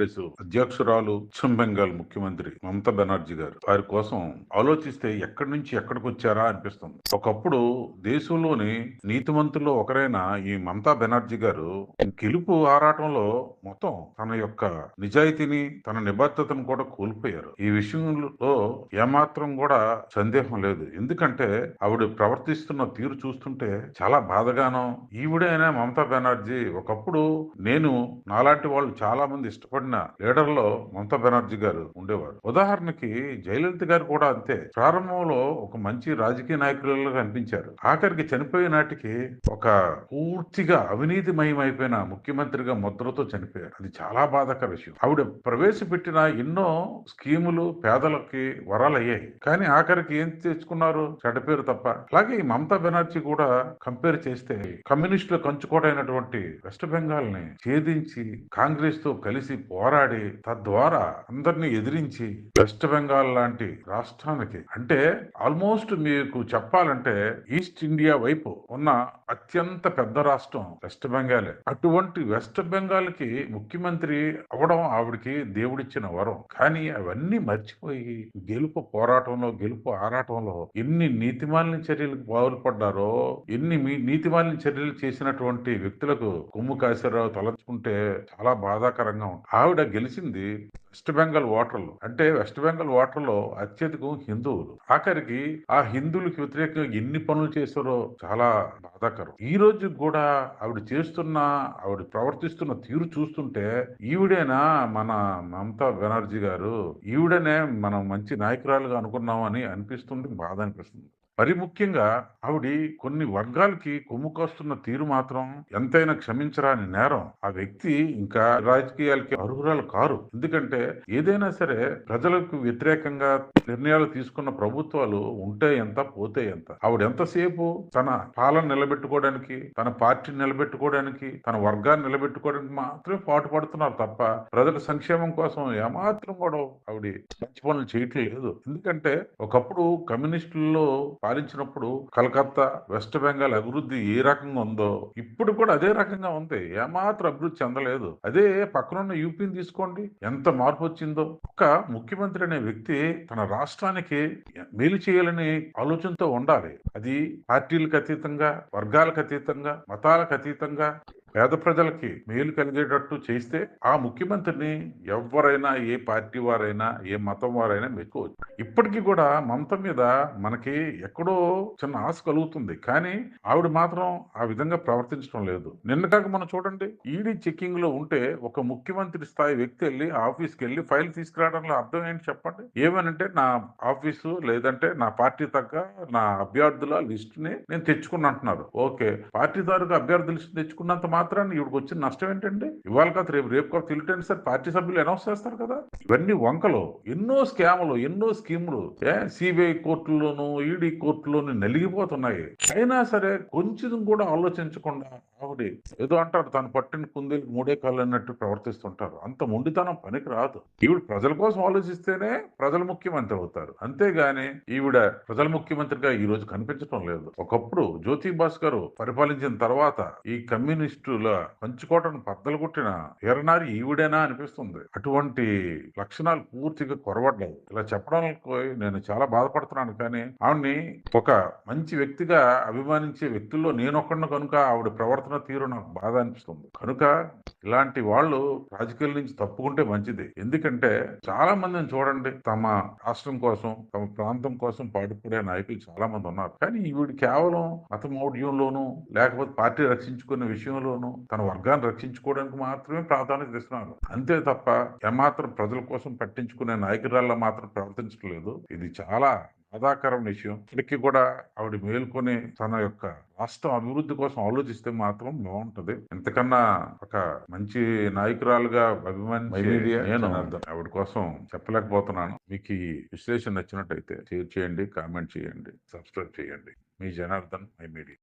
కాంగ్రెస్ అధ్యక్షురాలు పశ్చిమ బెంగాల్ ముఖ్యమంత్రి మమతా బెనర్జీ గారు వారి కోసం ఆలోచిస్తే ఎక్కడి నుంచి ఎక్కడికి వచ్చారా అనిపిస్తుంది. ఒకప్పుడు దేశంలోని నీతిమంతుల్లో ఒకరైన ఈ మమతా బెనర్జీ గారు గెలుపు ఆరాటంలో మొత్తం తన యొక్క నిజాయితీని తన నిబద్ధతను కూడా కోల్పోయారు. ఈ విషయంలో ఏమాత్రం కూడా సందేహం లేదు. ఎందుకంటే ఆవిడ ప్రవర్తిస్తున్న తీరు చూస్తుంటే చాలా బాధగానో, ఈవిడైనా మమతా బెనర్జీ ఒకప్పుడు నేను నాలాంటి వాళ్ళు చాలా మంది ఇష్టపడిన లీడర్లో మమతా బెనర్జీ గారు ఉండేవారు. ఉదాహరణకి జయలలిత గారు కూడా అంతే. ప్రారంభంలో ఒక మంచి రాజకీయ నాయకులుగా కనిపించారు. ఆఖరికి చనిపోయే నాటికి ఒక పూర్తిగా అవినీతిమయమైపోయిన ముఖ్యమంత్రిగా ముద్రతో చనిపోయారు. అది చాలా బాధాకర విషయం. ఆవిడ ప్రవేశపెట్టిన ఎన్నో స్కీములు పేదలకి వరాలు అయ్యాయి. కానీ ఆఖరికి ఏం తెచ్చుకున్నారు? చెడ్డ పేరు తప్ప. అలాగే ఈ మమతా బెనర్జీ కూడా కంపేర్ చేస్తే కమ్యూనిస్టుల కంచుకోటైనటువంటి వెస్ట్ బెంగాల్ ని ఛేదించి కాంగ్రెస్ తో కలిసి పోరాడి తద్వారా అందరినీ ఎదిరించి వెస్ట్ బెంగాల్ లాంటి రాష్ట్రానికి అంటే ఆల్మోస్ట్ మీకు చెప్పాలంటే ఈస్ట్ ఇండియా వైపు ఉన్న అత్యంత పెద్ద రాష్ట్రం వెస్ట్ బెంగాలే. అటువంటి వెస్ట్ బెంగాల్ కి ముఖ్యమంత్రి అవడం ఆవిడకి దేవుడిచ్చిన వరం. కానీ అవన్నీ మర్చిపోయి గెలుపు పోరాటంలో గెలుపు ఆరాటంలో ఎన్ని నీతిమాలిన చర్యలకు పాల్పడ్డారో, ఎన్ని నీతిమాలిన చర్యలు చేసినటువంటి వ్యక్తులకు కొమ్ము కాశారో తలంచుకుంటే చాలా బాధాకరంగా ఉంటుంది. ఆవిడ గెలిచింది వెస్ట్ బెంగాల్ ఓటర్లు. అంటే వెస్ట్ బెంగాల్ ఓటర్లో అత్యధికం హిందువులు. ఆఖరికి ఆ హిందువులకు వ్యతిరేకంగా ఎన్ని పనులు చేశారో చాలా బాధాకరం. ఈ రోజు కూడా ఆవిడ ప్రవర్తిస్తున్న తీరు చూస్తుంటే ఈవిడేనా మన మమతా బెనర్జీ గారు, ఈవిడనే మనం మంచి నాయకురాలుగా అనుకున్నామని అనిపిస్తుంది, బాధ అనిపిస్తుంది. మరి ముఖ్యంగా ఆవిడ కొన్ని వర్గాలకి కొమ్ము కాస్తున్న తీరు మాత్రం ఎంతైనా క్షమించరాని నేరం. ఆ వ్యక్తి ఇంకా రాజకీయాలకి అర్హురాలు కారు. ఎందుకంటే ఏదైనా సరే ప్రజలకు వ్యతిరేకంగా నిర్ణయాలు తీసుకున్న ప్రభుత్వాలు ఉంటే ఎంత పోతే ఎంత. ఆవిడ ఎంతసేపు తన పాలన నిలబెట్టుకోవడానికి, తన పార్టీని నిలబెట్టుకోవడానికి, తన వర్గాన్ని నిలబెట్టుకోవడానికి మాత్రమే పాటు పడుతున్నారు తప్ప ప్రజల సంక్షేమం కోసం ఏమాత్రం కూడా ఆవిడ మంచి పనులు చేయట్లేదు. ఎందుకంటే ఒకప్పుడు కమ్యూనిస్టుల్లో పాలించినప్పుడు కలకత్తా, వెస్ట్ బెంగాల్ అభివృద్ధి ఏ రకంగా ఉందో ఇప్పుడు కూడా అదే రకంగా ఉంది. ఏమాత్రం అభివృద్ధి చెందలేదు. అదే పక్కనున్న యూపీని తీసుకోండి, ఎంత మార్పు వచ్చిందో. ఒక ముఖ్యమంత్రి అనే వ్యక్తి తన రాష్ట్రానికి మేలు చేయాలని ఆలోచనతో ఉండాలి. అది పార్టీలకు అతీతంగా, వర్గాలకు అతీతంగా, మతాలకు అతీతంగా పేద ప్రజలకి మేలు కలిగేటట్టు చేస్తే ఆ ముఖ్యమంత్రిని ఎవరైనా, ఏ పార్టీ వారైనా, ఏ మతం వారైనా మెచ్చుకోవచ్చు. ఇప్పటికీ కూడా మమత మీద మనకి ఎక్కడో చిన్న ఆశ కలుగుతుంది. కానీ ఆవిడ మాత్రం ఆ విధంగా ప్రవర్తించడం లేదు. నిన్న కాక మనం చూడండి, ఈడీ చెకింగ్ లో ఉంటే ఒక ముఖ్యమంత్రి స్థాయి వ్యక్తి వెళ్ళి ఆఫీస్కి వెళ్ళి ఫైల్ తీసుకురావడంలో అర్థం ఏంటి చెప్పండి? ఏమనంటే నా ఆఫీసు లేదంటే నా పార్టీ తగ్గ నా అభ్యర్థుల లిస్ట్ ని నేను తెచ్చుకున్నా అంటున్నారు. ఓకే, పార్టీ తాలూకా అభ్యర్థుల లిస్ట్ తెచ్చుకున్నంత మాత్రాన్ని ఈవిడికి వచ్చిన నష్టం ఏంటండి? ఇవాళ కాదు రేపు కాదు తెలియటండి సార్, పార్టీ సభ్యులు అనౌన్స్ చేస్తారు కదా. ఇవన్నీ వంకలు, ఎన్నో స్కాములు, ఎన్నో స్కీములు సిబిఐ కోర్టుల్లోనూ ఈడీ కోర్టులోనూ నలిగిపోతున్నాయి. అయినా సరే కొంచెం కూడా ఆలోచించకుండా ఆవిడ ఏదో అంటారు, తను పట్టిన కుందేలు మూడే కాళ్ళు అన్నట్టు ప్రవర్తిస్తుంటారు. అంత మొండితనం పనికి రాదు. ఈవిడ ప్రజల కోసం ఆలోచిస్తేనే ప్రజల ముఖ్యమంత్రి అవుతారు. అంతేగాని ఈవిడ ప్రజల ముఖ్యమంత్రిగా ఈ రోజు కనిపించడం లేదు. ఒకప్పుడు జ్యోతి బాస్ గారు పరిపాలించిన తర్వాత ఈ కమ్యూనిస్టుల పంచుకోటను బద్దలు కొట్టిన వీరనారి ఈవిడేనా అనిపిస్తుంది. అటువంటి లక్షణాలు పూర్తిగా కొరవడ్డాయి. ఇలా చెప్పడానికి నేను చాలా బాధపడుతున్నాను. కానీ ఆవిడ్ని ఒక మంచి వ్యక్తిగా అభిమానించే వ్యక్తుల్లో నేనొక్కడిని కనుక ఆవిడ ప్రవర్తన తీరు నాకు బాధ అనిపిస్తుంది. కనుక ఇలాంటి వాళ్ళు రాజకీయాల నుంచి తప్పుకుంటే మంచిది. ఎందుకంటే చాలా మందిని చూడండి, తమ రాష్ట్రం కోసం, తమ ప్రాంతం కోసం పాటుపడే నాయకులు చాలా మంది ఉన్నారు. కానీ ఈవిడ కేవలం మతమౌఢ్యంలోనూ లేకపోతే పార్టీ రక్షించుకునే విషయంలోనూ తన వర్గాన్ని రక్షించుకోవడానికి మాత్రమే ప్రాధాన్యత ఇస్తున్నారు. అంతే తప్ప ఏమాత్రం ప్రజల కోసం పట్టించుకునే నాయకురాల్లా మాత్రం ప్రవర్తించట్లేదు. ఇది చాలా బాధాకరం విషయం. ఇప్పటికీ కూడా ఆవిడ మేల్కొని తన యొక్క రాష్ట్రం అభివృద్ధి కోసం ఆలోచిస్తే మాత్రం బాగుంటది. ఇంతకన్నా ఒక మంచి నాయకురాలుగా అభిమానించే నేను ఆవిడ కోసం చెప్పలేకపోతున్నాను. మీకు ఈ విశ్లేషణ నచ్చినట్టయితే షేర్ చేయండి, కామెంట్ చేయండి, సబ్స్క్రైబ్ చేయండి. మీ జనార్దన్, మై మీడియా.